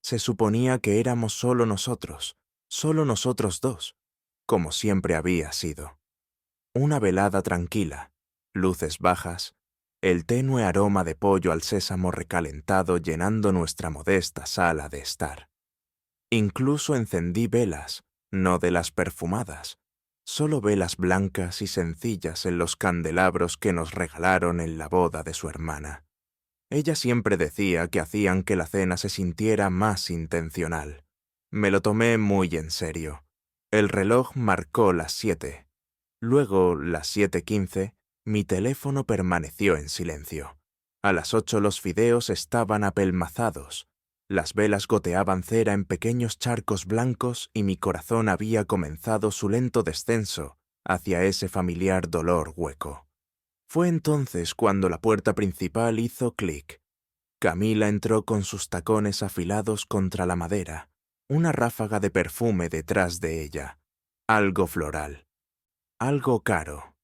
Se suponía que éramos solo nosotros dos, como siempre había sido. Una velada tranquila, luces bajas, el tenue aroma de pollo al sésamo recalentado llenando nuestra modesta sala de estar. Incluso encendí velas, no de las perfumadas, solo velas blancas y sencillas en los candelabros que nos regalaron en la boda de su hermana. Ella siempre decía que hacían que la cena se sintiera más intencional. Me lo tomé muy en serio. El reloj marcó las 7. Luego, las 7:15, mi teléfono permaneció en silencio. A las 8 los fideos estaban apelmazados. Las velas goteaban cera en pequeños charcos blancos y mi corazón había comenzado su lento descenso hacia ese familiar dolor hueco. Fue entonces cuando la puerta principal hizo clic. Camila entró con sus tacones afilados contra la madera, una ráfaga de perfume detrás de ella, algo floral, algo caro.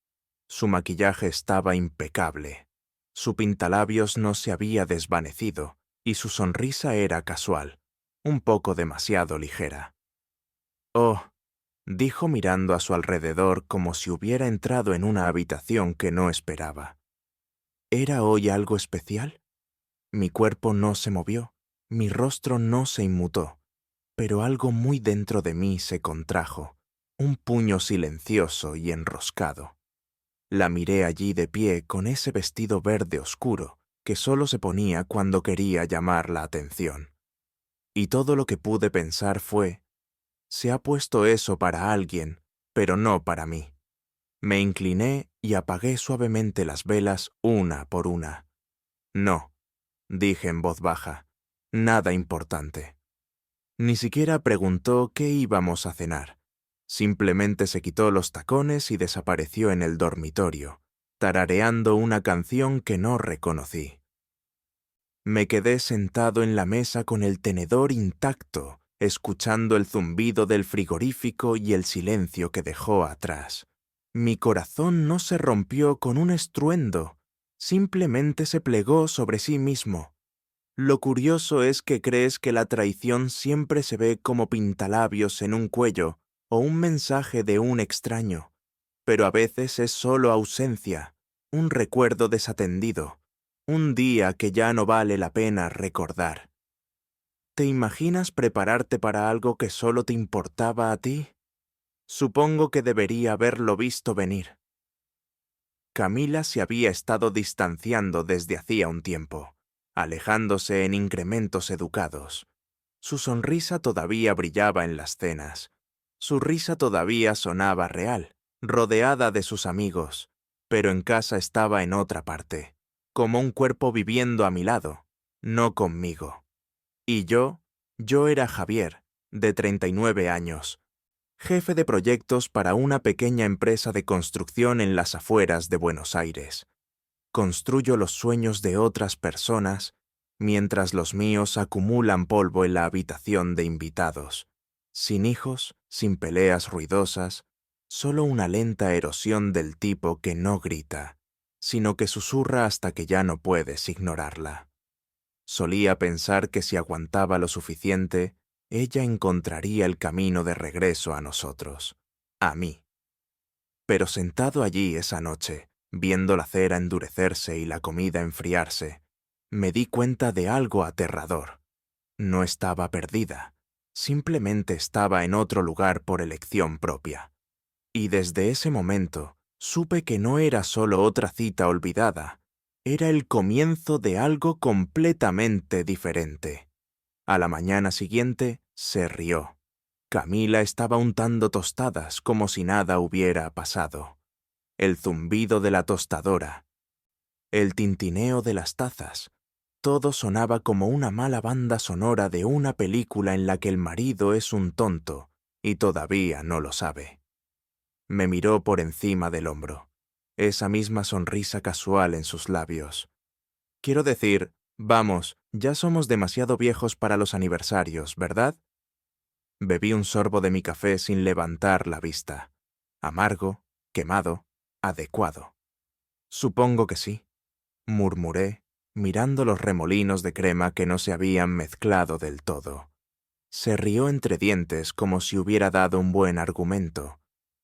Su maquillaje estaba impecable, su pintalabios no se había desvanecido y su sonrisa era casual, un poco demasiado ligera. «Oh», dijo mirando a su alrededor como si hubiera entrado en una habitación que no esperaba. ¿Era hoy algo especial? Mi cuerpo no se movió, mi rostro no se inmutó, pero algo muy dentro de mí se contrajo, un puño silencioso y enroscado. La miré allí de pie con ese vestido verde oscuro que solo se ponía cuando quería llamar la atención. Y todo lo que pude pensar fue, se ha puesto eso para alguien, pero no para mí. Me incliné y apagué suavemente las velas una por una. No, dije en voz baja, nada importante. Ni siquiera preguntó qué íbamos a cenar. Simplemente se quitó los tacones y desapareció en el dormitorio, tarareando una canción que no reconocí. Me quedé sentado en la mesa con el tenedor intacto, escuchando el zumbido del frigorífico y el silencio que dejó atrás. Mi corazón no se rompió con un estruendo, simplemente se plegó sobre sí mismo. Lo curioso es que crees que la traición siempre se ve como pintalabios en un cuello o un mensaje de un extraño, pero a veces es solo ausencia, un recuerdo desatendido, un día que ya no vale la pena recordar. ¿Te imaginas prepararte para algo que solo te importaba a ti? Supongo que debería haberlo visto venir. Camila se había estado distanciando desde hacía un tiempo, alejándose en incrementos educados. Su sonrisa todavía brillaba en las cenas. Su risa todavía sonaba real, rodeada de sus amigos, pero en casa estaba en otra parte, como un cuerpo viviendo a mi lado, no conmigo. Y yo era Javier, de 39 años, jefe de proyectos para una pequeña empresa de construcción en las afueras de Buenos Aires. Construyo los sueños de otras personas, mientras los míos acumulan polvo en la habitación de invitados. Sin hijos, sin peleas ruidosas, solo una lenta erosión del tipo que no grita, sino que susurra hasta que ya no puedes ignorarla. Solía pensar que si aguantaba lo suficiente, ella encontraría el camino de regreso a nosotros, a mí. Pero sentado allí esa noche, viendo la cera endurecerse y la comida enfriarse, me di cuenta de algo aterrador. No estaba perdida, simplemente estaba en otro lugar por elección propia. Y desde ese momento supe que no era solo otra cita olvidada, era el comienzo de algo completamente diferente. A la mañana siguiente se rió. Camila estaba untando tostadas como si nada hubiera pasado. El zumbido de la tostadora, el tintineo de las tazas, todo sonaba como una mala banda sonora de una película en la que el marido es un tonto y todavía no lo sabe. Me miró por encima del hombro, esa misma sonrisa casual en sus labios. Quiero decir, vamos, ya somos demasiado viejos para los aniversarios, ¿verdad? Bebí un sorbo de mi café sin levantar la vista. Amargo, quemado, adecuado. Supongo que sí, murmuré, mirando los remolinos de crema que no se habían mezclado del todo. Se rió entre dientes como si hubiera dado un buen argumento,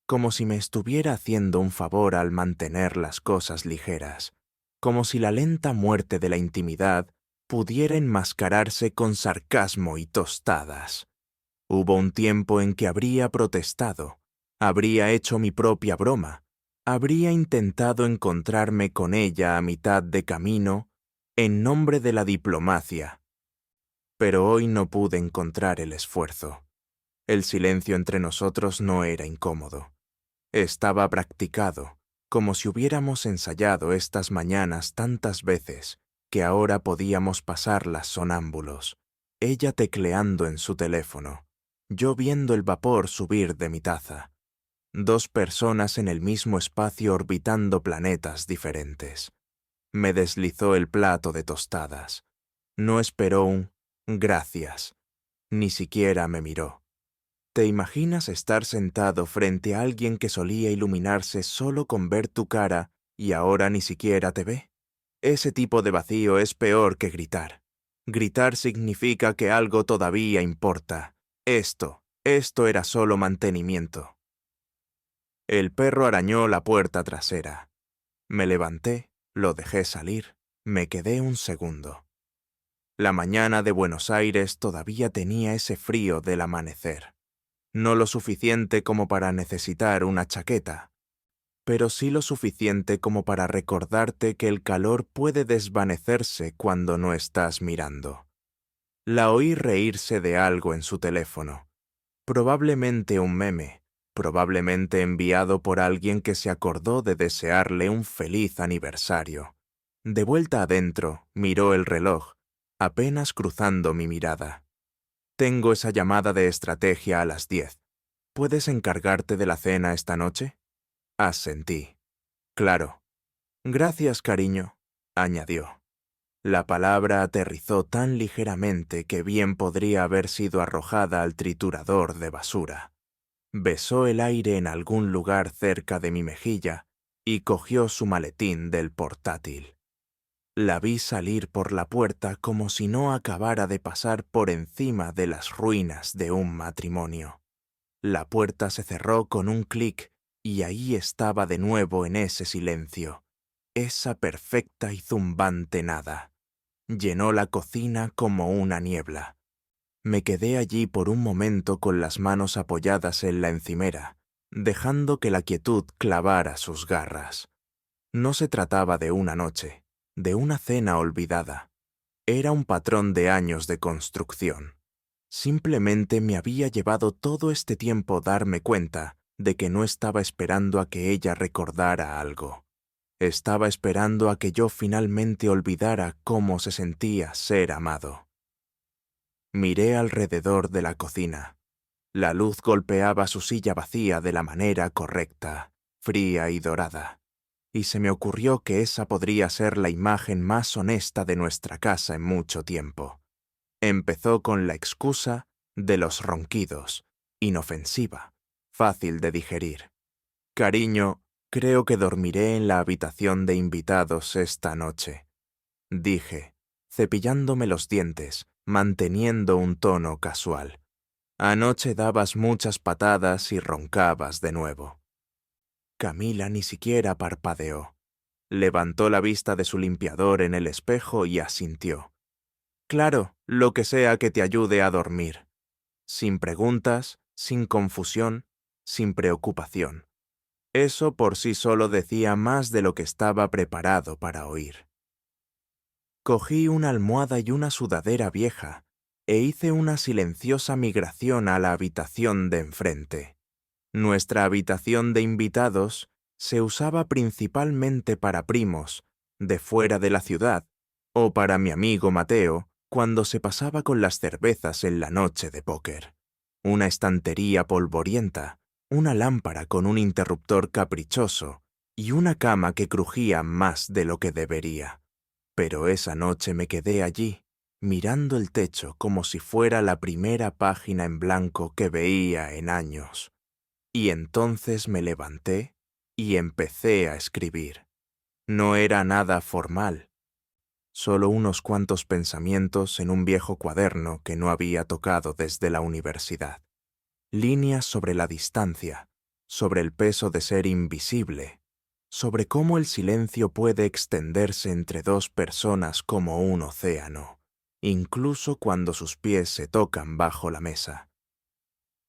como si me estuviera haciendo un favor al mantener las cosas ligeras, como si la lenta muerte de la intimidad pudiera enmascararse con sarcasmo y tostadas. Hubo un tiempo en que habría protestado, habría hecho mi propia broma, habría intentado encontrarme con ella a mitad de camino en nombre de la diplomacia. Pero hoy no pude encontrar el esfuerzo. El silencio entre nosotros no era incómodo. Estaba practicado, como si hubiéramos ensayado estas mañanas tantas veces que ahora podíamos pasarlas sonámbulos, ella tecleando en su teléfono, yo viendo el vapor subir de mi taza. Dos personas en el mismo espacio orbitando planetas diferentes. Me deslizó el plato de tostadas. No esperó un gracias. Ni siquiera me miró. ¿Te imaginas estar sentado frente a alguien que solía iluminarse solo con ver tu cara y ahora ni siquiera te ve? Ese tipo de vacío es peor que gritar. Gritar significa que algo todavía importa. Esto era solo mantenimiento. El perro arañó la puerta trasera. Me levanté, lo dejé salir, me quedé un segundo. La mañana de Buenos Aires todavía tenía ese frío del amanecer. No lo suficiente como para necesitar una chaqueta, pero sí lo suficiente como para recordarte que el calor puede desvanecerse cuando no estás mirando. La oí reírse de algo en su teléfono, probablemente un meme, probablemente enviado por alguien que se acordó de desearle un feliz aniversario. De vuelta adentro, miró el reloj, apenas cruzando mi mirada. Tengo esa llamada de estrategia a las 10. ¿Puedes encargarte de la cena esta noche? Asentí. Claro. Gracias, cariño, añadió. La palabra aterrizó tan ligeramente que bien podría haber sido arrojada al triturador de basura. Besó el aire en algún lugar cerca de mi mejilla y cogió su maletín del portátil. La vi salir por la puerta como si no acabara de pasar por encima de las ruinas de un matrimonio. La puerta se cerró con un clic y ahí estaba de nuevo en ese silencio, esa perfecta y zumbante nada. Llenó la cocina como una niebla. Me quedé allí por un momento con las manos apoyadas en la encimera, dejando que la quietud clavara sus garras. No se trataba de una noche, de una cena olvidada. Era un patrón de años de construcción. Simplemente me había llevado todo este tiempo darme cuenta de que no estaba esperando a que ella recordara algo. Estaba esperando a que yo finalmente olvidara cómo se sentía ser amado. Miré alrededor de la cocina. La luz golpeaba su silla vacía de la manera correcta, fría y dorada, y se me ocurrió que esa podría ser la imagen más honesta de nuestra casa en mucho tiempo. Empezó con la excusa de los ronquidos, inofensiva, fácil de digerir. Cariño, creo que dormiré en la habitación de invitados esta noche, dije, cepillándome los dientes, manteniendo un tono casual. Anoche dabas muchas patadas y roncabas de nuevo. Camila ni siquiera parpadeó. Levantó la vista de su limpiador en el espejo y asintió. Claro, lo que sea que te ayude a dormir. Sin preguntas, sin confusión, sin preocupación. Eso por sí solo decía más de lo que estaba preparado para oír. Cogí una almohada y una sudadera vieja e hice una silenciosa migración a la habitación de enfrente. Nuestra habitación de invitados se usaba principalmente para primos, de fuera de la ciudad, o para mi amigo Mateo, cuando se pasaba con las cervezas en la noche de póker. Una estantería polvorienta, una lámpara con un interruptor caprichoso y una cama que crujía más de lo que debería. Pero esa noche me quedé allí, mirando el techo como si fuera la primera página en blanco que veía en años. Y entonces me levanté y empecé a escribir. No era nada formal. Solo unos cuantos pensamientos en un viejo cuaderno que no había tocado desde la universidad. Líneas sobre la distancia, sobre el peso de ser invisible, sobre cómo el silencio puede extenderse entre dos personas como un océano, incluso cuando sus pies se tocan bajo la mesa.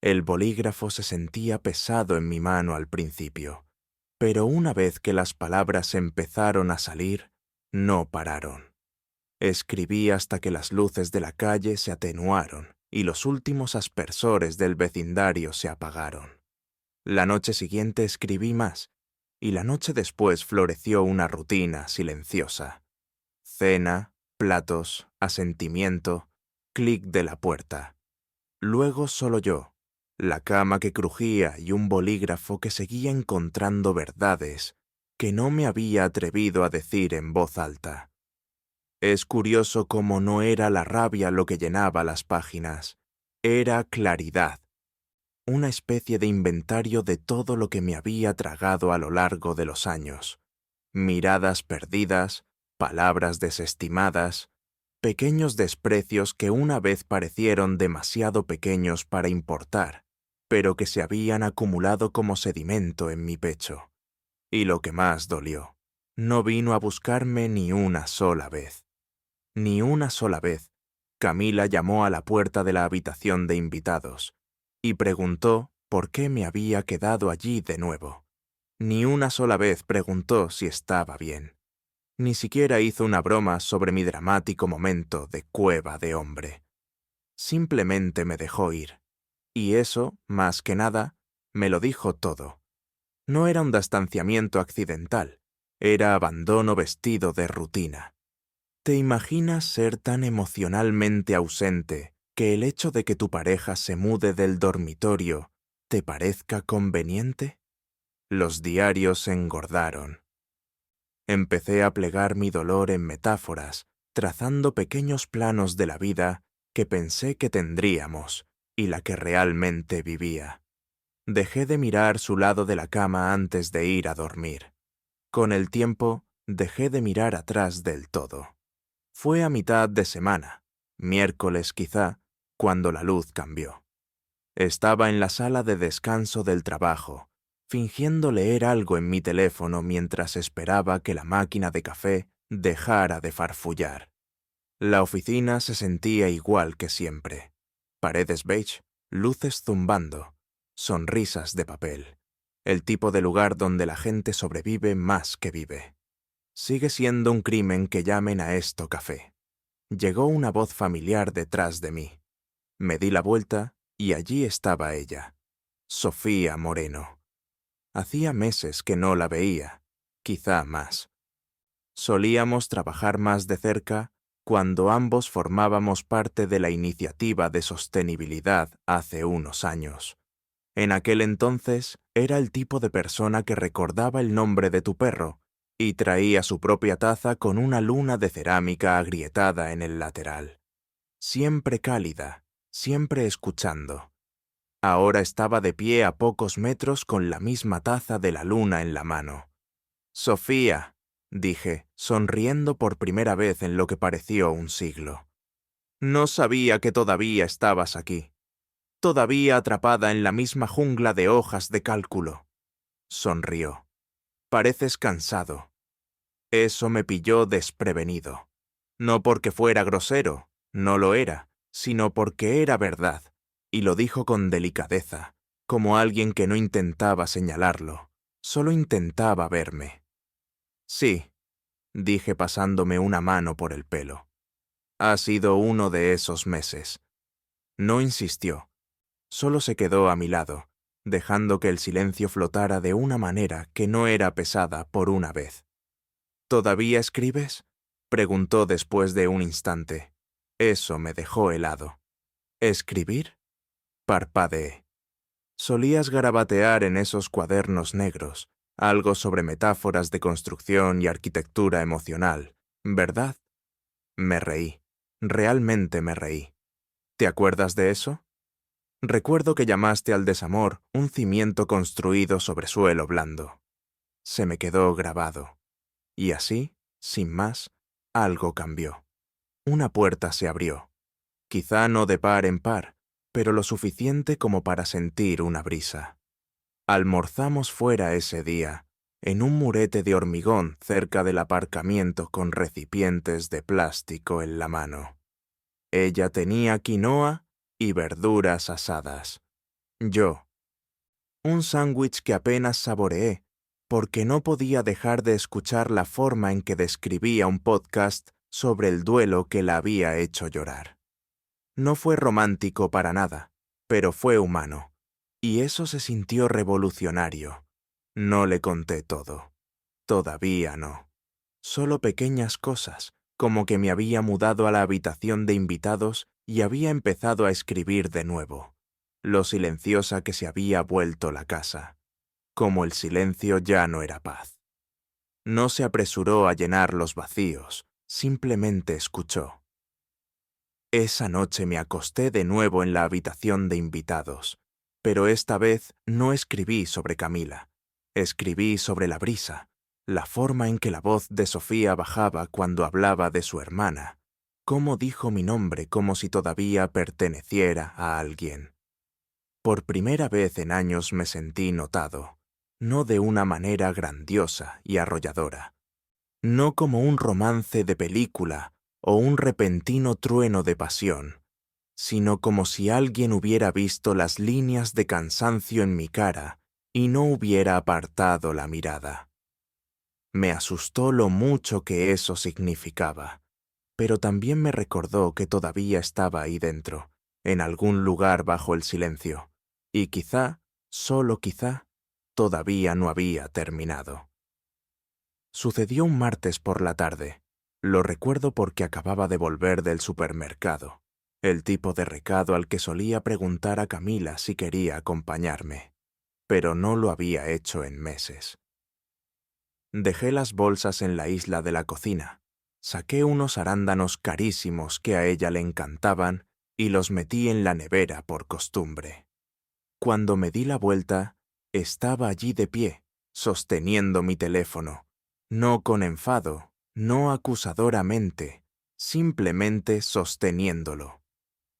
El bolígrafo se sentía pesado en mi mano al principio, pero una vez que las palabras empezaron a salir, no pararon. Escribí hasta que las luces de la calle se atenuaron y los últimos aspersores del vecindario se apagaron. La noche siguiente escribí más, y la noche después floreció una rutina silenciosa. Cena, platos, asentimiento, clic de la puerta. Luego solo yo, la cama que crujía y un bolígrafo que seguía encontrando verdades que no me había atrevido a decir en voz alta. Es curioso cómo no era la rabia lo que llenaba las páginas, era claridad, una especie de inventario de todo lo que me había tragado a lo largo de los años. Miradas perdidas, palabras desestimadas, pequeños desprecios que una vez parecieron demasiado pequeños para importar, pero que se habían acumulado como sedimento en mi pecho. Y lo que más dolió, no vino a buscarme ni una sola vez. Ni una sola vez, Camila llamó a la puerta de la habitación de invitados y preguntó por qué me había quedado allí de nuevo. Ni una sola vez preguntó si estaba bien. Ni siquiera hizo una broma sobre mi dramático momento de cueva de hombre. Simplemente me dejó ir. Y eso, más que nada, me lo dijo todo. No era un distanciamiento accidental, era abandono vestido de rutina. ¿Te imaginas ser tan emocionalmente ausente que el hecho de que tu pareja se mude del dormitorio te parezca conveniente? Los diarios engordaron. Empecé a plegar mi dolor en metáforas, trazando pequeños planos de la vida que pensé que tendríamos y la que realmente vivía. Dejé de mirar su lado de la cama antes de ir a dormir. Con el tiempo, dejé de mirar atrás del todo. Fue a mitad de semana, miércoles quizá, cuando la luz cambió. Estaba en la sala de descanso del trabajo, fingiendo leer algo en mi teléfono mientras esperaba que la máquina de café dejara de farfullar. La oficina se sentía igual que siempre. Paredes beige, luces zumbando, sonrisas de papel. El tipo de lugar donde la gente sobrevive más que vive. Sigue siendo un crimen que llamen a esto café. Llegó una voz familiar detrás de mí. Me di la vuelta y allí estaba ella, Sofía Moreno. Hacía meses que no la veía, quizá más. Solíamos trabajar más de cerca cuando ambos formábamos parte de la iniciativa de sostenibilidad hace unos años. En aquel entonces era el tipo de persona que recordaba el nombre de tu perro y traía su propia taza con una luna de cerámica agrietada en el lateral. Siempre cálida, siempre escuchando. Ahora estaba de pie a pocos metros con la misma taza de la luna en la mano. «Sofía», dije, sonriendo por primera vez en lo que pareció un siglo. «No sabía que todavía estabas aquí. Todavía atrapada en la misma jungla de hojas de cálculo». Sonrió. «Pareces cansado». Eso me pilló desprevenido. No porque fuera grosero, no lo era, sino porque era verdad, y lo dijo con delicadeza, como alguien que no intentaba señalarlo, solo intentaba verme. «Sí», dije pasándome una mano por el pelo. «Ha sido uno de esos meses». No insistió, solo se quedó a mi lado, dejando que el silencio flotara de una manera que no era pesada por una vez. «¿Todavía escribes?», preguntó después de un instante. Eso me dejó helado. «¿Escribir?», parpadeé. Solías garabatear en esos cuadernos negros, algo sobre metáforas de construcción y arquitectura emocional, ¿verdad? Me reí. Realmente me reí. ¿Te acuerdas de eso? Recuerdo que llamaste al desamor un cimiento construido sobre suelo blando. Se me quedó grabado. Y así, sin más, algo cambió. Una puerta se abrió. Quizá no de par en par, pero lo suficiente como para sentir una brisa. Almorzamos fuera ese día, en un murete de hormigón cerca del aparcamiento con recipientes de plástico en la mano. Ella tenía quinoa y verduras asadas. Yo, un sándwich que apenas saboreé, porque no podía dejar de escuchar la forma en que describía un podcast sobre el duelo que la había hecho llorar. No fue romántico para nada, pero fue humano, y eso se sintió revolucionario. No le conté todo. Todavía no. Solo pequeñas cosas, como que me había mudado a la habitación de invitados y había empezado a escribir de nuevo. Lo silenciosa que se había vuelto la casa. Como el silencio ya no era paz. No se apresuró a llenar los vacíos, simplemente escuchó. Esa noche me acosté de nuevo en la habitación de invitados, pero esta vez no escribí sobre Camila. Escribí sobre la brisa, la forma en que la voz de Sofía bajaba cuando hablaba de su hermana, cómo dijo mi nombre como si todavía perteneciera a alguien. Por primera vez en años me sentí notado, no de una manera grandiosa y arrolladora, no como un romance de película o un repentino trueno de pasión, sino como si alguien hubiera visto las líneas de cansancio en mi cara y no hubiera apartado la mirada. Me asustó lo mucho que eso significaba, pero también me recordó que todavía estaba ahí dentro, en algún lugar bajo el silencio, y quizá, solo quizá, todavía no había terminado. Sucedió un martes por la tarde. Lo recuerdo porque acababa de volver del supermercado, el tipo de recado al que solía preguntar a Camila si quería acompañarme, pero no lo había hecho en meses. Dejé las bolsas en la isla de la cocina, saqué unos arándanos carísimos que a ella le encantaban y los metí en la nevera por costumbre. Cuando me di la vuelta, estaba allí de pie, sosteniendo mi teléfono, no con enfado, no acusadoramente, simplemente sosteniéndolo.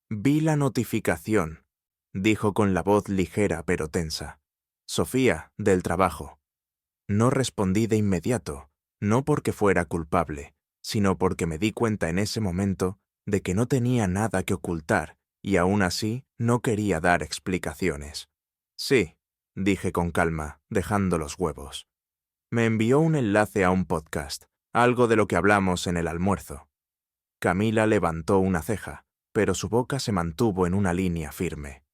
Vi la notificación, dijo con la voz ligera pero tensa. Sofía, del trabajo. No respondí de inmediato, no porque fuera culpable, sino porque me di cuenta en ese momento de que no tenía nada que ocultar y aún así no quería dar explicaciones. Sí, dije con calma, dejando los huevos. Me envió un enlace a un podcast, algo de lo que hablamos en el almuerzo. Camila levantó una ceja, pero su boca se mantuvo en una línea firme.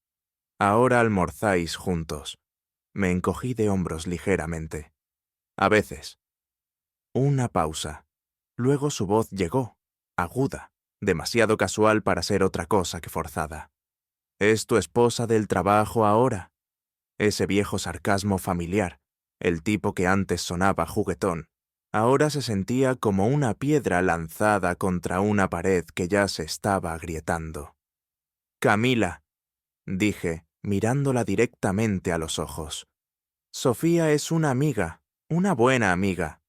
Ahora almorzáis juntos. Me encogí de hombros ligeramente. A veces. Una pausa. Luego su voz llegó, aguda, demasiado casual para ser otra cosa que forzada. ¿Es tu esposa del trabajo ahora? Ese viejo sarcasmo familiar, el tipo que antes sonaba juguetón, ahora se sentía como una piedra lanzada contra una pared que ya se estaba agrietando. Camila, dije, mirándola directamente a los ojos. Sofía es una amiga, una buena amiga.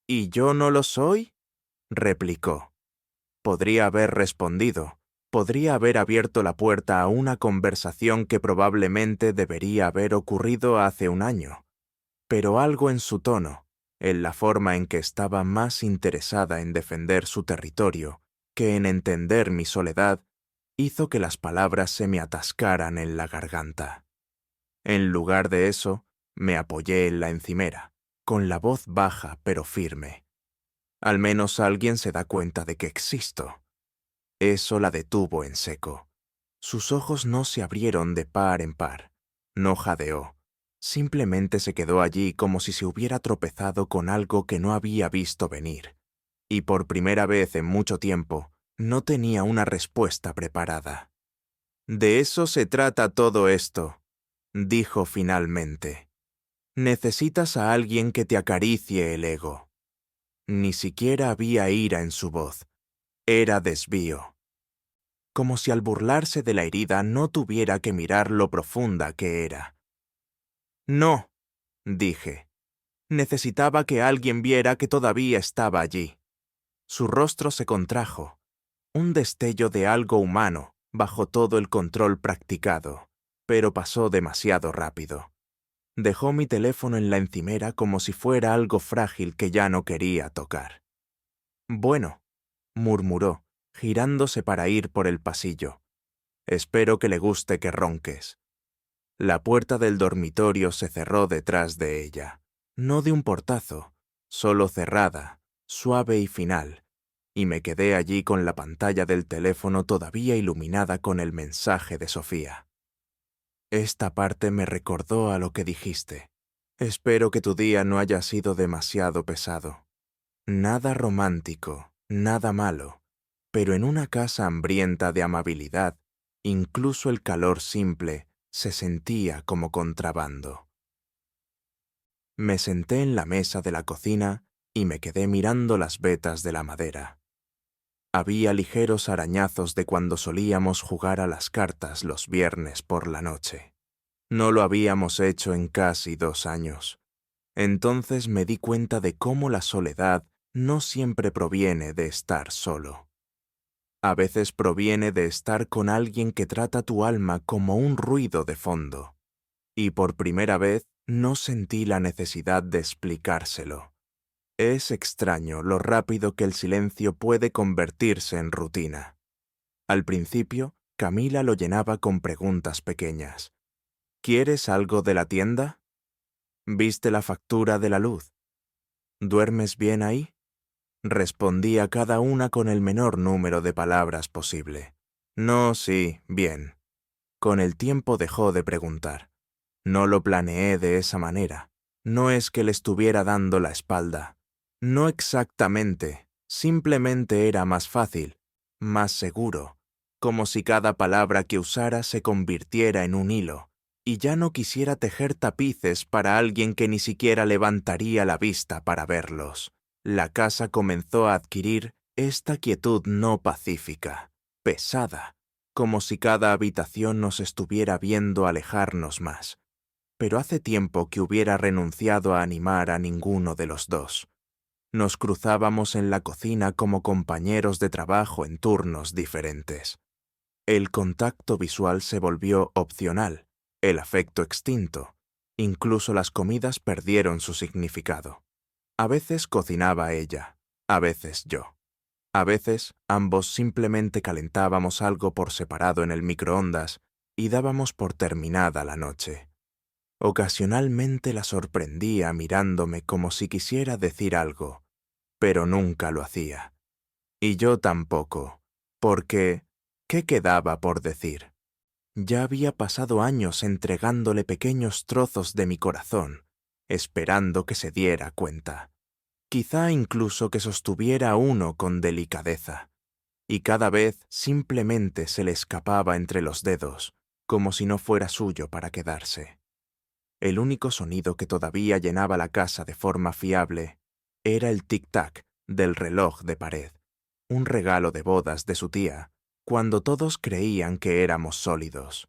¿Y yo no lo soy? Replicó. Podría haber respondido. Podría haber abierto la puerta a una conversación que probablemente debería haber ocurrido hace un año. Pero algo en su tono, en la forma en que estaba más interesada en defender su territorio que en entender mi soledad, hizo que las palabras se me atascaran en la garganta. En lugar de eso, me apoyé en la encimera, con la voz baja pero firme. Al menos alguien se da cuenta de que existo. Eso la detuvo en seco. Sus ojos no se abrieron de par en par. No jadeó. Simplemente se quedó allí como si se hubiera tropezado con algo que no había visto venir. Y por primera vez en mucho tiempo, no tenía una respuesta preparada. «De eso se trata todo esto», dijo finalmente. «Necesitas a alguien que te acaricie el ego». Ni siquiera había ira en su voz. Era desvío. Como si al burlarse de la herida no tuviera que mirar lo profunda que era. «No», dije. Necesitaba que alguien viera que todavía estaba allí. Su rostro se contrajo. Un destello de algo humano bajo todo el control practicado, pero pasó demasiado rápido. Dejó mi teléfono en la encimera como si fuera algo frágil que ya no quería tocar. «Bueno», murmuró, girándose para ir por el pasillo. «Espero que le guste que ronques». La puerta del dormitorio se cerró detrás de ella. No de un portazo, solo cerrada, suave y final, y me quedé allí con la pantalla del teléfono todavía iluminada con el mensaje de Sofía. «Esta parte me recordó a lo que dijiste. Espero que tu día no haya sido demasiado pesado. Nada romántico, nada malo, pero en una casa hambrienta de amabilidad, incluso el calor simple se sentía como contrabando». Me senté en la mesa de la cocina y me quedé mirando las vetas de la madera. Había ligeros arañazos de cuando solíamos jugar a las cartas los viernes por la noche. No lo habíamos hecho en casi 2 años. Entonces me di cuenta de cómo la soledad no siempre proviene de estar solo. A veces proviene de estar con alguien que trata tu alma como un ruido de fondo. Y por primera vez no sentí la necesidad de explicárselo. Es extraño lo rápido que el silencio puede convertirse en rutina. Al principio, Camila lo llenaba con preguntas pequeñas. ¿Quieres algo de la tienda? ¿Viste la factura de la luz? ¿Duermes bien ahí? Respondía cada una con el menor número de palabras posible. No, sí, bien. Con el tiempo dejó de preguntar. No lo planeé de esa manera. No es que le estuviera dando la espalda. No exactamente. Simplemente era más fácil, más seguro, como si cada palabra que usara se convirtiera en un hilo, y ya no quisiera tejer tapices para alguien que ni siquiera levantaría la vista para verlos. La casa comenzó a adquirir esta quietud no pacífica, pesada, como si cada habitación nos estuviera viendo alejarnos más. Pero hace tiempo que hubiera renunciado a animar a ninguno de los dos. Nos cruzábamos en la cocina como compañeros de trabajo en turnos diferentes. El contacto visual se volvió opcional, el afecto extinto. Incluso las comidas perdieron su significado. A veces cocinaba ella, a veces yo. A veces ambos simplemente calentábamos algo por separado en el microondas y dábamos por terminada la noche. Ocasionalmente la sorprendía mirándome como si quisiera decir algo, pero nunca lo hacía. Y yo tampoco, porque ¿qué quedaba por decir? Ya había pasado años entregándole pequeños trozos de mi corazón, esperando que se diera cuenta. Quizá incluso que sostuviera uno con delicadeza, y cada vez simplemente se le escapaba entre los dedos, como si no fuera suyo para quedarse. El único sonido que todavía llenaba la casa de forma fiable era el tic-tac del reloj de pared, un regalo de bodas de su tía, cuando todos creían que éramos sólidos.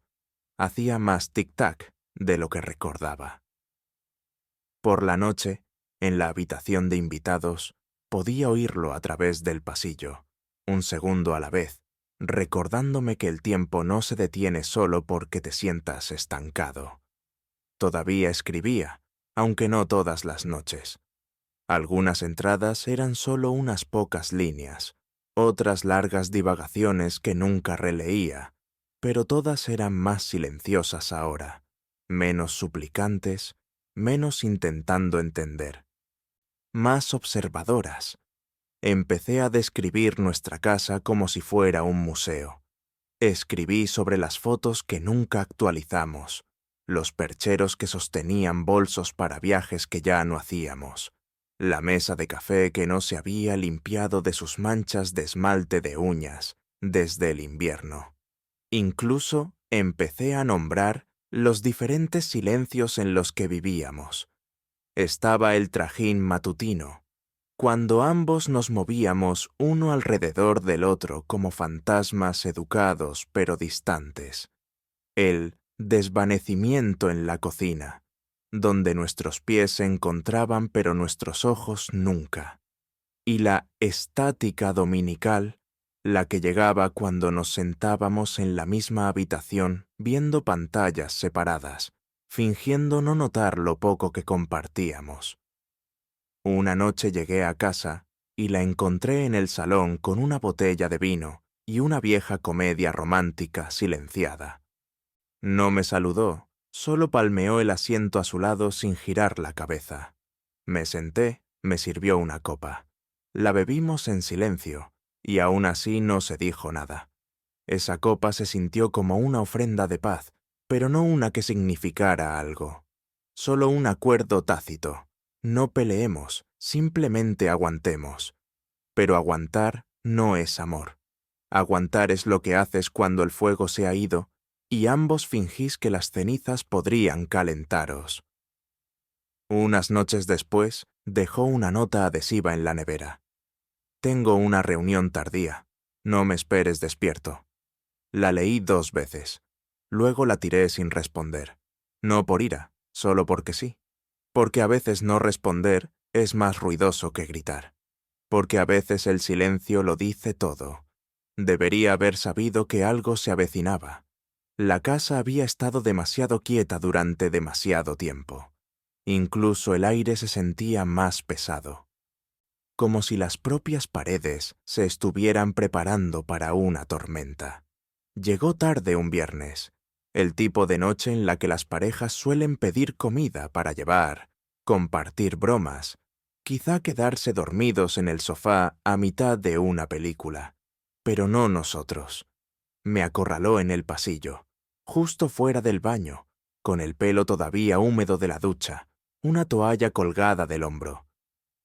Hacía más tic-tac de lo que recordaba. Por la noche, en la habitación de invitados, podía oírlo a través del pasillo, un segundo a la vez, recordándome que el tiempo no se detiene solo porque te sientas estancado. Todavía escribía, aunque no todas las noches. Algunas entradas eran solo unas pocas líneas, otras largas divagaciones que nunca releía, pero todas eran más silenciosas ahora, menos suplicantes, menos intentando entender, más observadoras. Empecé a describir nuestra casa como si fuera un museo. Escribí sobre las fotos que nunca actualizamos, los percheros que sostenían bolsos para viajes que ya no hacíamos, la mesa de café que no se había limpiado de sus manchas de esmalte de uñas desde el invierno. Incluso empecé a nombrar los diferentes silencios en los que vivíamos. Estaba el trajín matutino, cuando ambos nos movíamos uno alrededor del otro como fantasmas educados pero distantes. El desvanecimiento en la cocina, donde nuestros pies se encontraban pero nuestros ojos nunca. y la estática dominical, la que llegaba cuando nos sentábamos en la misma habitación viendo pantallas separadas, fingiendo no notar lo poco que compartíamos. Una noche llegué a casa y la encontré en el salón con una botella de vino y una vieja comedia romántica silenciada. No me saludó, solo palmeó el asiento a su lado sin girar la cabeza. Me senté, me sirvió una copa. La bebimos en silencio, y aún así no se dijo nada. Esa copa se sintió como una ofrenda de paz, pero no una que significara algo. Solo un acuerdo tácito. No peleemos, simplemente aguantemos. Pero aguantar no es amor. Aguantar es lo que haces cuando el fuego se ha ido y ambos fingís que las cenizas podrían calentaros. Unas noches después, dejó una nota adhesiva en la nevera. Tengo una reunión tardía. No me esperes despierto. La leí 2 veces. Luego la tiré sin responder. No por ira, solo porque sí. Porque a veces no responder es más ruidoso que gritar. Porque a veces el silencio lo dice todo. Debería haber sabido que algo se avecinaba. La casa había estado demasiado quieta durante demasiado tiempo. Incluso el aire se sentía más pesado, como si las propias paredes se estuvieran preparando para una tormenta. Llegó tarde un viernes, el tipo de noche en la que las parejas suelen pedir comida para llevar, compartir bromas, quizá quedarse dormidos en el sofá a mitad de una película. Pero no nosotros. Me acorraló en el pasillo, justo fuera del baño, con el pelo todavía húmedo de la ducha, una toalla colgada del hombro.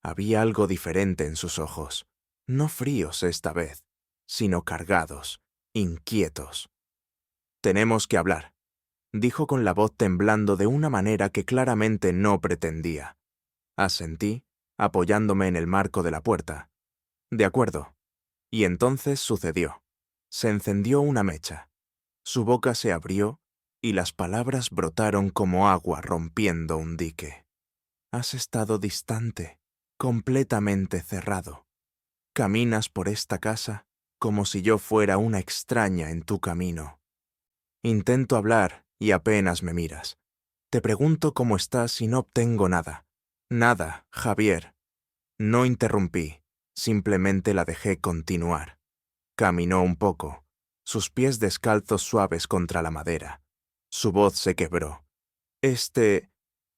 Había algo diferente en sus ojos, no fríos esta vez, sino cargados, inquietos. «Tenemos que hablar», dijo con la voz temblando de una manera que claramente no pretendía. Asentí, apoyándome en el marco de la puerta. «De acuerdo». Y entonces sucedió. Se encendió una mecha. Su boca se abrió y las palabras brotaron como agua rompiendo un dique. «Has estado distante, completamente cerrado. Caminas por esta casa como si yo fuera una extraña en tu camino. Intento hablar y apenas me miras. Te pregunto cómo estás y no obtengo nada. Nada, Javier». No interrumpí, simplemente la dejé continuar. Caminó un poco, sus pies descalzos suaves contra la madera. Su voz se quebró. Este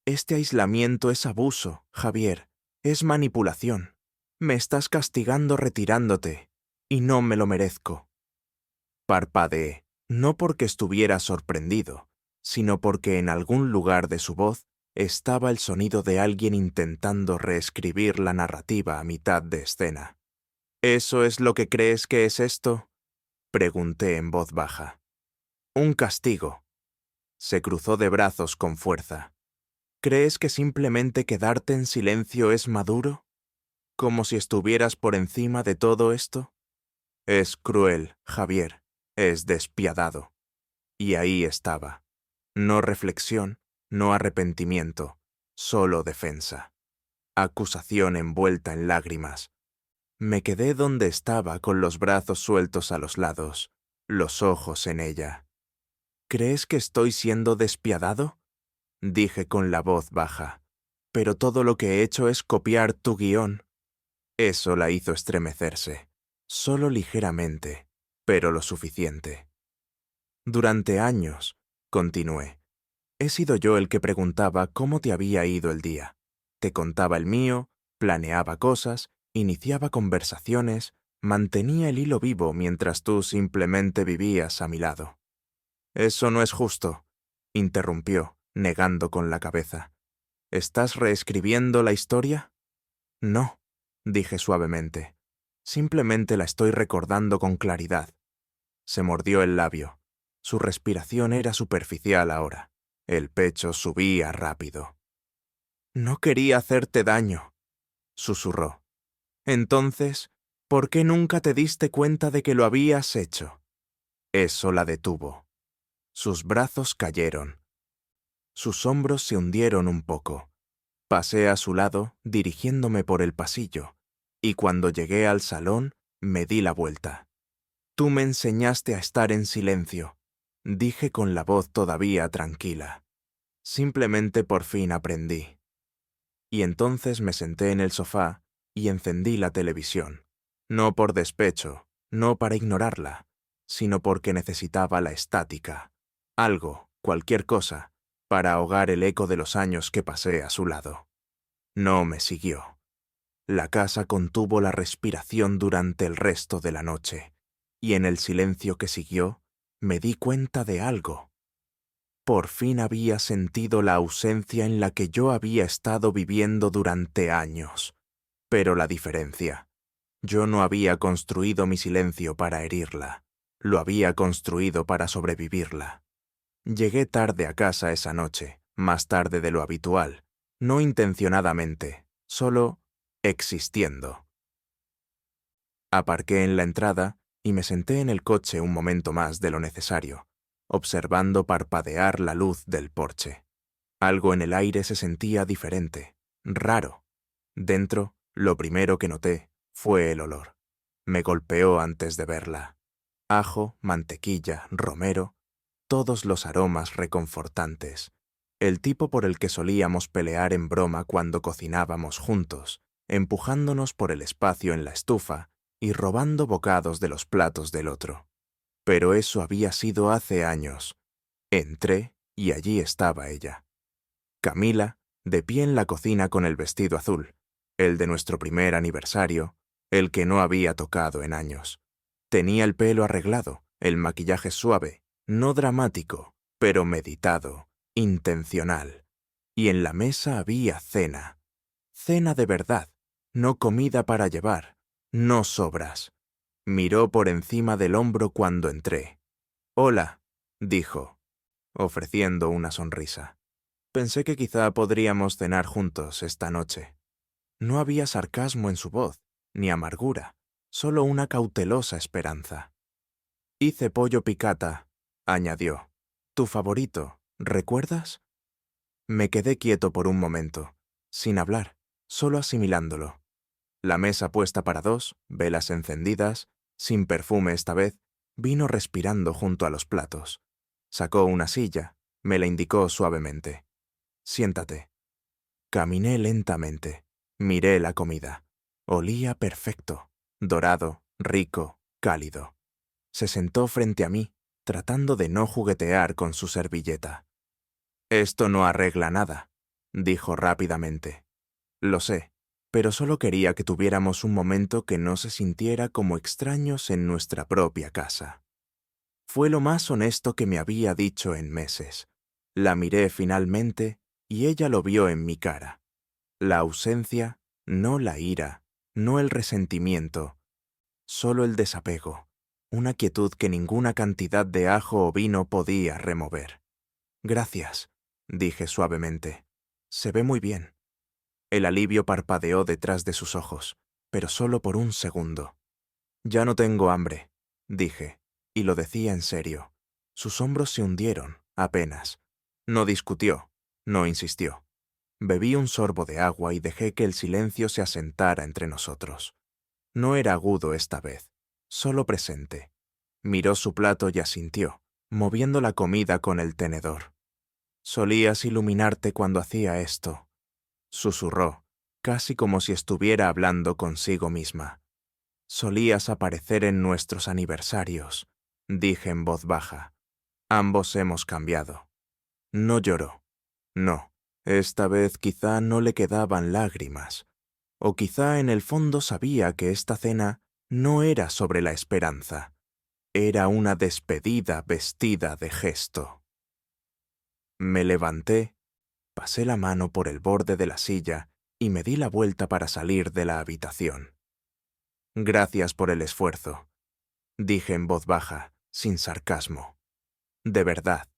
aislamiento es abuso, Javier. Es manipulación. Me estás castigando retirándote, y no me lo merezco». Parpadeé, no porque estuviera sorprendido, sino porque en algún lugar de su voz estaba el sonido de alguien intentando reescribir la narrativa a mitad de escena. «¿Eso es lo que crees que es esto?», pregunté en voz baja. «Un castigo». Se cruzó de brazos con fuerza. «¿Crees que simplemente quedarte en silencio es maduro? ¿Como si estuvieras por encima de todo esto? Es cruel, Javier. Es despiadado». Y ahí estaba. No reflexión, no arrepentimiento, solo defensa. Acusación envuelta en lágrimas. Me quedé donde estaba con los brazos sueltos a los lados, los ojos en ella. «¿Crees que estoy siendo despiadado?», dije con la voz baja. «Pero todo lo que he hecho es copiar tu guión». Eso la hizo estremecerse, solo ligeramente, pero lo suficiente. «Durante años», continué, «he sido yo el que preguntaba cómo te había ido el día. Te contaba el mío, planeaba cosas, iniciaba conversaciones, mantenía el hilo vivo mientras tú simplemente vivías a mi lado». «Eso no es justo», interrumpió, negando con la cabeza. «¿Estás reescribiendo la historia?». «No», dije suavemente. «Simplemente la estoy recordando con claridad». Se mordió el labio. Su respiración era superficial ahora. El pecho subía rápido. «No quería hacerte daño», susurró. «Entonces, ¿por qué nunca te diste cuenta de que lo habías hecho?». Eso la detuvo. Sus brazos cayeron. Sus hombros se hundieron un poco. Pasé a su lado, dirigiéndome por el pasillo. y cuando llegué al salón me di la vuelta. Tú me enseñaste a estar en silencio, dije con la voz todavía tranquila. Simplemente por fin aprendí. Y entonces me senté en el sofá y encendí la televisión. No por despecho, no para ignorarla, sino porque necesitaba la estática. Algo, cualquier cosa, para ahogar el eco de los años que pasé a su lado. No me siguió. La casa contuvo la respiración durante el resto de la noche, y en el silencio que siguió, me di cuenta de algo. Por fin había sentido la ausencia en la que yo había estado viviendo durante años. Pero la diferencia. Yo no había construido mi silencio para herirla. Lo había construido para sobrevivirla. Llegué tarde a casa esa noche, más tarde de lo habitual, no intencionadamente, solo existiendo. Aparqué en la entrada y me senté en el coche un momento más de lo necesario, observando parpadear la luz del porche. Algo en el aire se sentía diferente, raro. Dentro, lo primero que noté fue el olor. Me golpeó antes de verla. Ajo, mantequilla, romero, todos los aromas reconfortantes. El tipo por el que solíamos pelear en broma cuando cocinábamos juntos, empujándonos por el espacio en la estufa y robando bocados de los platos del otro. Pero eso había sido hace años. Entré y allí estaba ella. Camila, de pie en la cocina con el vestido azul, el de nuestro primer aniversario, el que no había tocado en años. Tenía el pelo arreglado, el maquillaje suave, no dramático, pero meditado, intencional. Y en la mesa había cena. Cena de verdad, no comida para llevar, no sobras. Miró por encima del hombro cuando entré. «Hola», dijo, ofreciendo una sonrisa. Pensé que quizá podríamos cenar juntos esta noche. No había sarcasmo en su voz, ni amargura, solo una cautelosa esperanza. «Hice pollo picata», añadió. «Tu favorito, ¿recuerdas?» Me quedé quieto por un momento, sin hablar, solo asimilándolo. La mesa puesta para dos, velas encendidas, sin perfume esta vez, vino respirando junto a los platos. Sacó una silla, me la indicó suavemente. «Siéntate». Caminé lentamente, miré la comida. Olía perfecto, dorado, rico, cálido. Se sentó frente a mí, tratando de no juguetear con su servilleta. «Esto no arregla nada», dijo rápidamente. «Lo sé, pero solo quería que tuviéramos un momento que no se sintiera como extraños en nuestra propia casa». Fue lo más honesto que me había dicho en meses. La miré finalmente y ella lo vio en mi cara. La ausencia, no la ira, no el resentimiento, solo el desapego, una quietud que ninguna cantidad de ajo o vino podía remover. «Gracias», dije suavemente. «Se ve muy bien». El alivio parpadeó detrás de sus ojos, pero solo por un segundo. «Ya no tengo hambre», dije, y lo decía en serio. Sus hombros se hundieron, apenas. No discutió, no insistió. Bebí un sorbo de agua y dejé que el silencio se asentara entre nosotros. No era agudo esta vez, solo presente. Miró su plato y asintió, moviendo la comida con el tenedor. «Solías iluminarte cuando hacía esto», susurró, casi como si estuviera hablando consigo misma. «Solías aparecer en nuestros aniversarios», dije en voz baja. «Ambos hemos cambiado». No lloró. No, esta vez quizá no le quedaban lágrimas. O quizá en el fondo sabía que esta cena no era sobre la esperanza. Era una despedida vestida de gesto. Me levanté, pasé la mano por el borde de la silla y me di la vuelta para salir de la habitación. «Gracias por el esfuerzo», dije en voz baja, sin sarcasmo. «De verdad».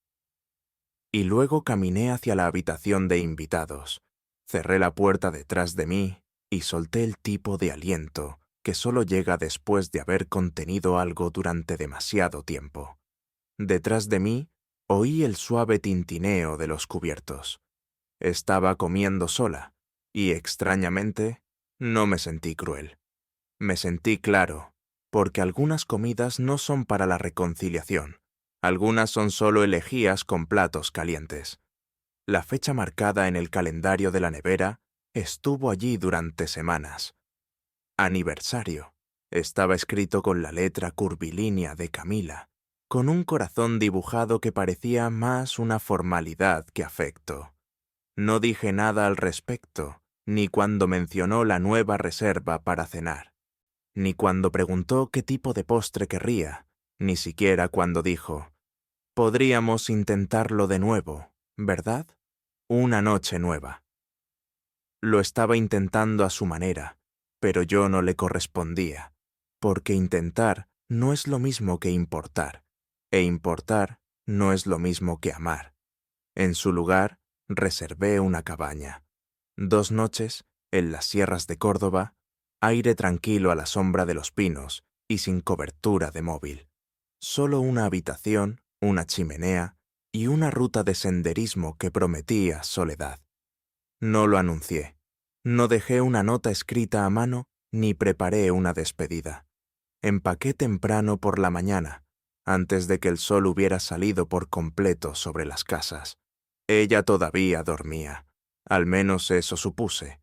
Y luego caminé hacia la habitación de invitados. Cerré la puerta detrás de mí y solté el tipo de aliento que solo llega después de haber contenido algo durante demasiado tiempo. Detrás de mí oí el suave tintineo de los cubiertos. Estaba comiendo sola y, extrañamente, no me sentí cruel. Me sentí claro, porque algunas comidas no son para la reconciliación. Algunas son solo elegías con platos calientes. La fecha marcada en el calendario de la nevera estuvo allí durante semanas. Aniversario. Estaba escrito con la letra curvilínea de Camila, con un corazón dibujado que parecía más una formalidad que afecto. No dije nada al respecto, ni cuando mencionó la nueva reserva para cenar, ni cuando preguntó qué tipo de postre querría, ni siquiera cuando dijo, «Podríamos intentarlo de nuevo, ¿verdad? Una noche nueva». Lo estaba intentando a su manera, pero yo no le correspondía, porque intentar no es lo mismo que importar, e importar no es lo mismo que amar. En su lugar, reservé una cabaña. 2 noches, en las sierras de Córdoba, aire tranquilo a la sombra de los pinos y sin cobertura de móvil. Solo una habitación, una chimenea y una ruta de senderismo que prometía soledad. No lo anuncié. No dejé una nota escrita a mano ni preparé una despedida. Empaqué temprano por la mañana, antes de que el sol hubiera salido por completo sobre las casas. Ella todavía dormía, al menos eso supuse.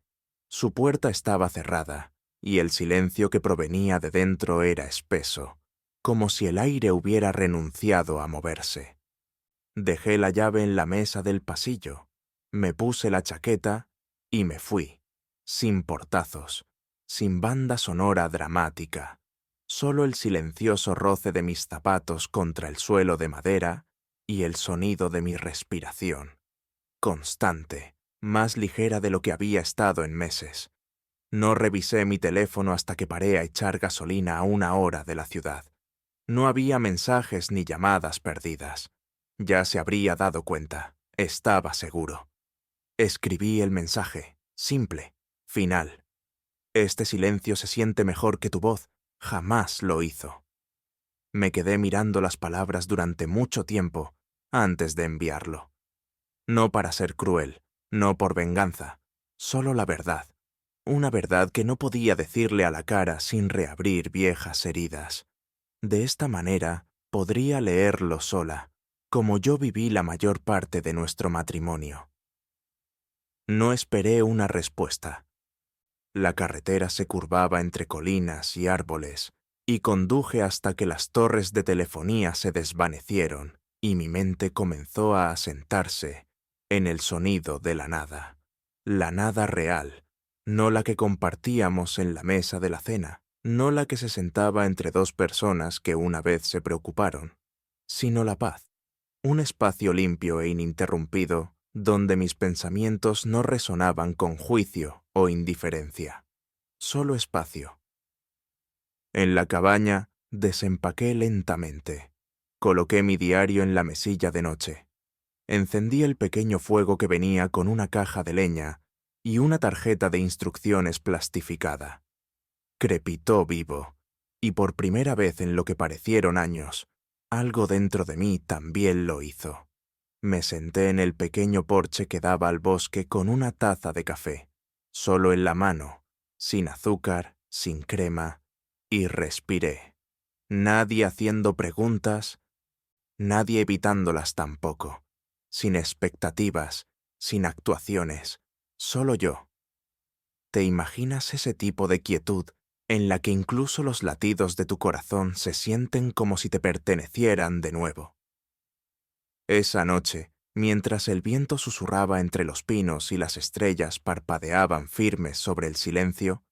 Su puerta estaba cerrada, y el silencio que provenía de dentro era espeso, como si el aire hubiera renunciado a moverse. Dejé la llave en la mesa del pasillo, me puse la chaqueta y me fui, sin portazos, sin banda sonora dramática, solo el silencioso roce de mis zapatos contra el suelo de madera y el sonido de mi respiración, constante, más ligera de lo que había estado en meses. No revisé mi teléfono hasta que paré a echar gasolina a 1 hora de la ciudad. No había mensajes ni llamadas perdidas. Ya se habría dado cuenta, estaba seguro. Escribí el mensaje, simple, final. Este silencio se siente mejor que tu voz, jamás lo hizo. Me quedé mirando las palabras durante mucho tiempo antes de enviarlo. No para ser cruel, no por venganza, solo la verdad. Una verdad que no podía decirle a la cara sin reabrir viejas heridas. De esta manera podría leerlo sola, como yo viví la mayor parte de nuestro matrimonio. No esperé una respuesta. La carretera se curvaba entre colinas y árboles, y conduje hasta que las torres de telefonía se desvanecieron y mi mente comenzó a asentarse en el sonido de la nada real, no la que compartíamos en la mesa de la cena, no la que se sentaba entre 2 personas que una vez se preocuparon, sino la paz, un espacio limpio e ininterrumpido donde mis pensamientos no resonaban con juicio o indiferencia, solo espacio. En la cabaña desempaqué lentamente, coloqué mi diario en la mesilla de noche, encendí el pequeño fuego que venía con una caja de leña y una tarjeta de instrucciones plastificada. Crepitó vivo, y por primera vez en lo que parecieron años, algo dentro de mí también lo hizo. Me senté en el pequeño porche que daba al bosque con una taza de café, solo en la mano, sin azúcar, sin crema, y respiré. Nadie haciendo preguntas, nadie evitándolas tampoco, sin expectativas, sin actuaciones, solo yo. ¿Te imaginas ese tipo de quietud en la que incluso los latidos de tu corazón se sienten como si te pertenecieran de nuevo? Esa noche, mientras el viento susurraba entre los pinos y las estrellas parpadeaban firmes sobre el silencio,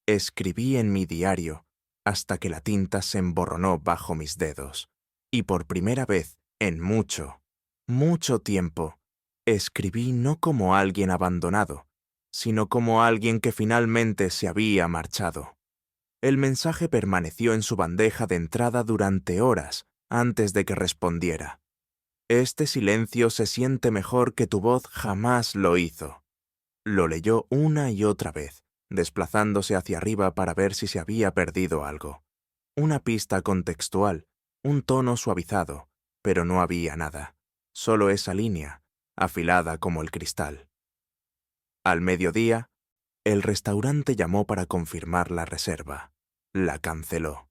escribí en mi diario hasta que la tinta se emborronó bajo mis dedos, y por primera vez en mucho, mucho tiempo, escribí no como alguien abandonado, sino como alguien que finalmente se había marchado. El mensaje permaneció en su bandeja de entrada durante horas antes de que respondiera. Este silencio se siente mejor que tu voz jamás lo hizo. Lo leyó una y otra vez, desplazándose hacia arriba para ver si se había perdido algo. Una pista contextual, un tono suavizado, pero no había nada. Solo esa línea, afilada como el cristal. Al mediodía, el restaurante llamó para confirmar la reserva. La canceló.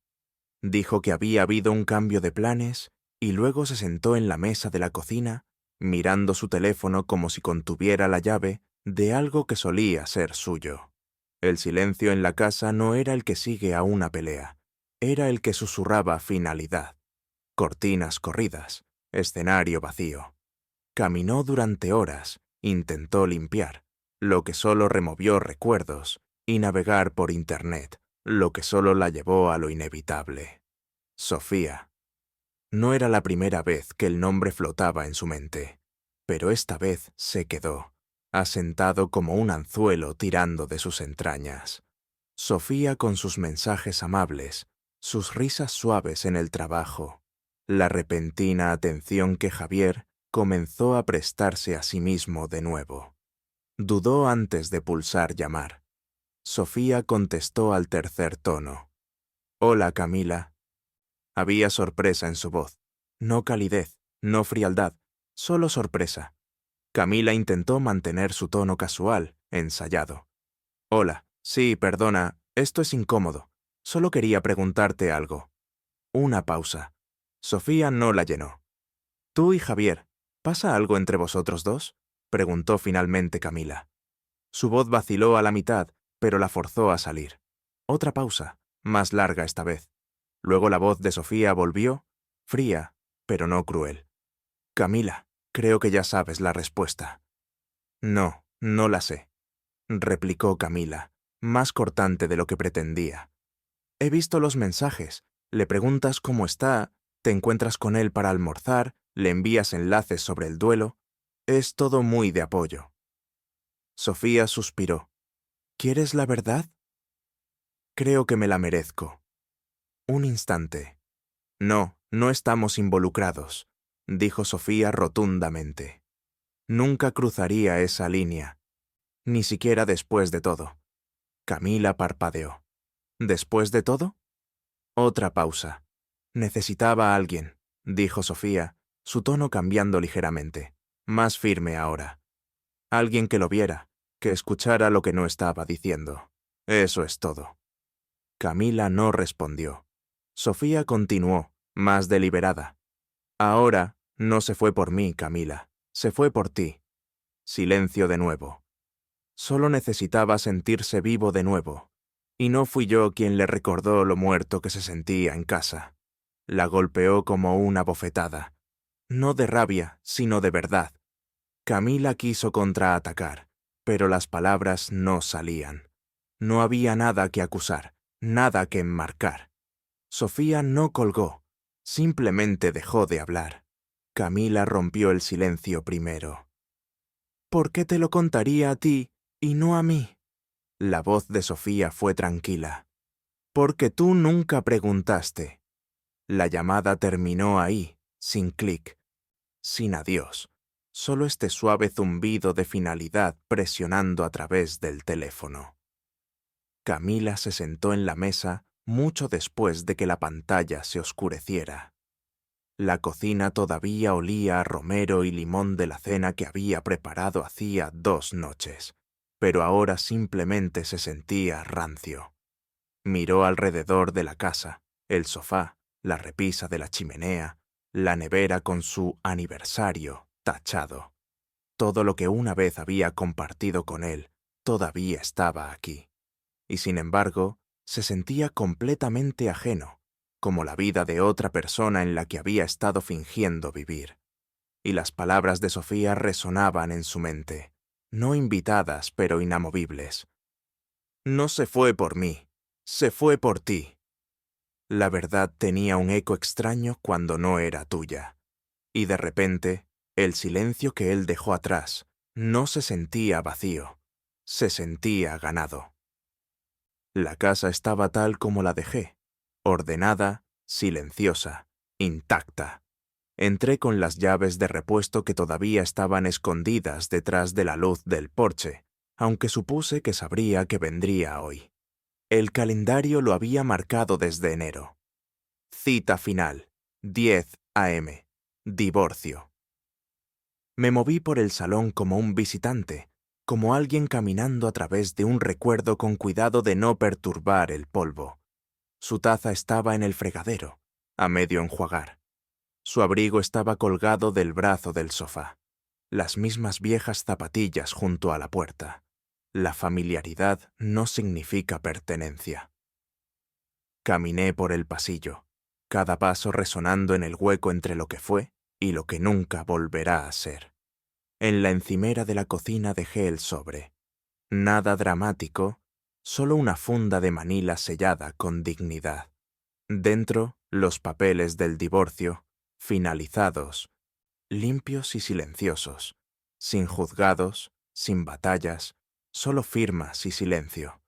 Dijo que había habido un cambio de planes y luego se sentó en la mesa de la cocina, mirando su teléfono como si contuviera la llave de algo que solía ser suyo. El silencio en la casa no era el que sigue a una pelea, era el que susurraba finalidad. Cortinas corridas, escenario vacío. Caminó durante horas, intentó limpiar, lo que solo removió recuerdos, y navegar por Internet, lo que solo la llevó a lo inevitable. Sofía. No era la primera vez que el nombre flotaba en su mente, pero esta vez se quedó, asentado como un anzuelo tirando de sus entrañas. Sofía con sus mensajes amables, sus risas suaves en el trabajo, la repentina atención que Javier comenzó a prestarse a sí mismo de nuevo. Dudó antes de pulsar llamar. Sofía contestó al tercer tono. «Hola, Camila». Había sorpresa en su voz. No calidez, no frialdad, solo sorpresa. Camila intentó mantener su tono casual, ensayado. «Hola, sí, perdona, esto es incómodo. Solo quería preguntarte algo». Una pausa. Sofía no la llenó. «Tú y Javier, ¿pasa algo entre vosotros dos?», preguntó finalmente Camila. Su voz vaciló a la mitad, pero la forzó a salir. Otra pausa, más larga esta vez. Luego la voz de Sofía volvió, fría, pero no cruel. «Camila, creo que ya sabes la respuesta». «No, no la sé», replicó Camila, más cortante de lo que pretendía. «He visto los mensajes. Le preguntas cómo está, te encuentras con él para almorzar, le envías enlaces sobre el duelo. Es todo muy de apoyo». Sofía suspiró. «¿Quieres la verdad?». «Creo que me la merezco». Un instante. «No, no estamos involucrados», dijo Sofía rotundamente. «Nunca cruzaría esa línea, ni siquiera después de todo». Camila parpadeó. «¿Después de todo?». Otra pausa. «Necesitaba a alguien», dijo Sofía, su tono cambiando ligeramente, más firme ahora. Alguien que lo viera, que escuchara lo que no estaba diciendo. Eso es todo. Camila no respondió. Sofía continuó, más deliberada. «Ahora no se fue por mí, Camila, se fue por ti». Silencio de nuevo. Solo necesitaba sentirse vivo de nuevo, y no fui yo quien le recordó lo muerto que se sentía en casa. La golpeó como una bofetada. No de rabia, sino de verdad. Camila quiso contraatacar, pero las palabras no salían. No había nada que acusar, nada que enmarcar. Sofía no colgó, simplemente dejó de hablar. Camila rompió el silencio primero. «¿Por qué te lo contaría a ti y no a mí?». La voz de Sofía fue tranquila. «Porque tú nunca preguntaste». La llamada terminó ahí, sin clic, sin adiós, solo este suave zumbido de finalidad presionando a través del teléfono. Camila se sentó en la mesa mucho después de que la pantalla se oscureciera. La cocina todavía olía a romero y limón de la cena que había preparado hacía 2 noches, pero ahora simplemente se sentía rancio. Miró alrededor de la casa, el sofá, la repisa de la chimenea, la nevera con su aniversario tachado. Todo lo que una vez había compartido con él todavía estaba aquí. Y sin embargo, se sentía completamente ajeno, como la vida de otra persona en la que había estado fingiendo vivir. Y las palabras de Sofía resonaban en su mente, no invitadas pero inamovibles. «No se fue por mí, se fue por ti». La verdad tenía un eco extraño cuando no era tuya. Y de repente, el silencio que él dejó atrás no se sentía vacío, se sentía ganado. La casa estaba tal como la dejé, ordenada, silenciosa, intacta. Entré con las llaves de repuesto que todavía estaban escondidas detrás de la luz del porche, aunque supuse que sabría que vendría hoy. El calendario lo había marcado desde enero. Cita final, 10 a.m. Divorcio. Me moví por el salón como un visitante, como alguien caminando a través de un recuerdo con cuidado de no perturbar el polvo. Su taza estaba en el fregadero, a medio enjuagar. Su abrigo estaba colgado del brazo del sofá. Las mismas viejas zapatillas junto a la puerta. La familiaridad no significa pertenencia. Caminé por el pasillo, cada paso resonando en el hueco entre lo que fue y lo que nunca volverá a ser. En la encimera de la cocina dejé el sobre. Nada dramático, solo una funda de manila sellada con dignidad. Dentro, los papeles del divorcio, finalizados, limpios y silenciosos, sin juzgados, sin batallas, solo firmas y silencio.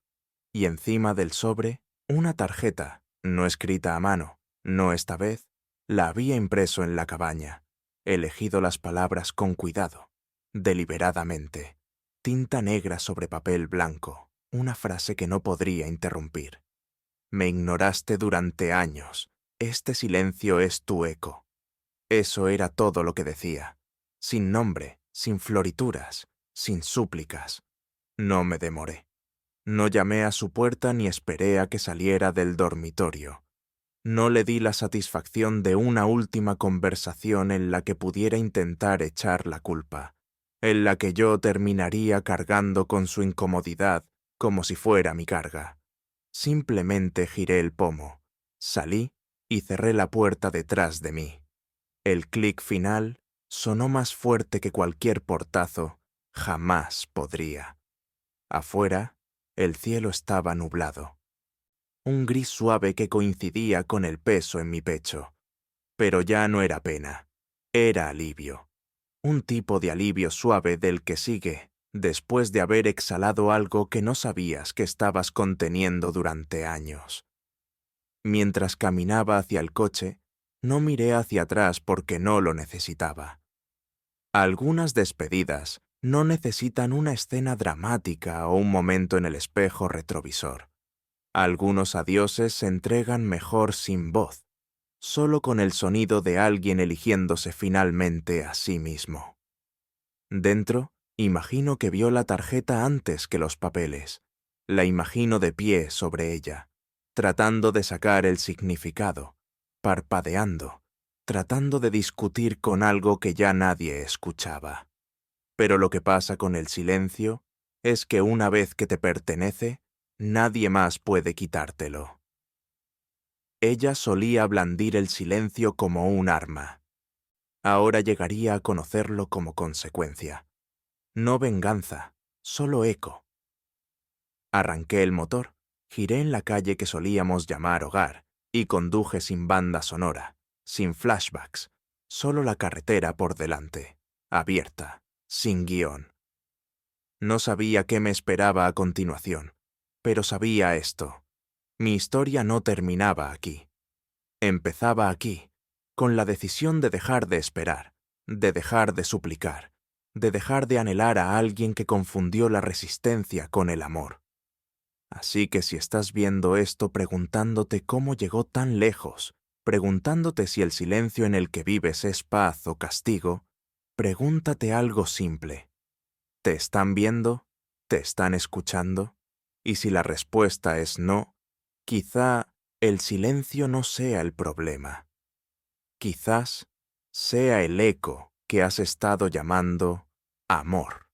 Y encima del sobre, una tarjeta, no escrita a mano, no esta vez, la había impreso en la cabaña, elegido las palabras con cuidado, deliberadamente, tinta negra sobre papel blanco, una frase que no podría interrumpir. Me ignoraste durante años, este silencio es tu eco. Eso era todo lo que decía, sin nombre, sin florituras, sin súplicas. No me demoré. No llamé a su puerta ni esperé a que saliera del dormitorio. No le di la satisfacción de una última conversación en la que pudiera intentar echar la culpa, en la que yo terminaría cargando con su incomodidad como si fuera mi carga. Simplemente giré el pomo, salí y cerré la puerta detrás de mí. El clic final sonó más fuerte que cualquier portazo jamás podría. Afuera, el cielo estaba nublado. Un gris suave que coincidía con el peso en mi pecho. Pero ya no era pena, era alivio. Un tipo de alivio suave del que sigue después de haber exhalado algo que no sabías que estabas conteniendo durante años. Mientras caminaba hacia el coche, no miré hacia atrás porque no lo necesitaba. Algunas despedidas no necesitan una escena dramática o un momento en el espejo retrovisor. Algunos adioses se entregan mejor sin voz, solo con el sonido de alguien eligiéndose finalmente a sí mismo. Dentro, imagino que vio la tarjeta antes que los papeles. La imagino de pie sobre ella, tratando de sacar el significado, parpadeando, tratando de discutir con algo que ya nadie escuchaba. Pero lo que pasa con el silencio es que una vez que te pertenece, nadie más puede quitártelo. Ella solía blandir el silencio como un arma. Ahora llegaría a conocerlo como consecuencia. No venganza, solo eco. Arranqué el motor, giré en la calle que solíamos llamar hogar y conduje sin banda sonora, sin flashbacks, solo la carretera por delante, abierta, sin guión. No sabía qué me esperaba a continuación, pero sabía esto. Mi historia no terminaba aquí. Empezaba aquí, con la decisión de dejar de esperar, de dejar de suplicar, de dejar de anhelar a alguien que confundió la resistencia con el amor. Así que si estás viendo esto preguntándote cómo llegó tan lejos, preguntándote si el silencio en el que vives es paz o castigo, pregúntate algo simple. ¿Te están viendo? ¿Te están escuchando? Y si la respuesta es no, quizá el silencio no sea el problema. Quizás sea el eco que has estado llamando amor.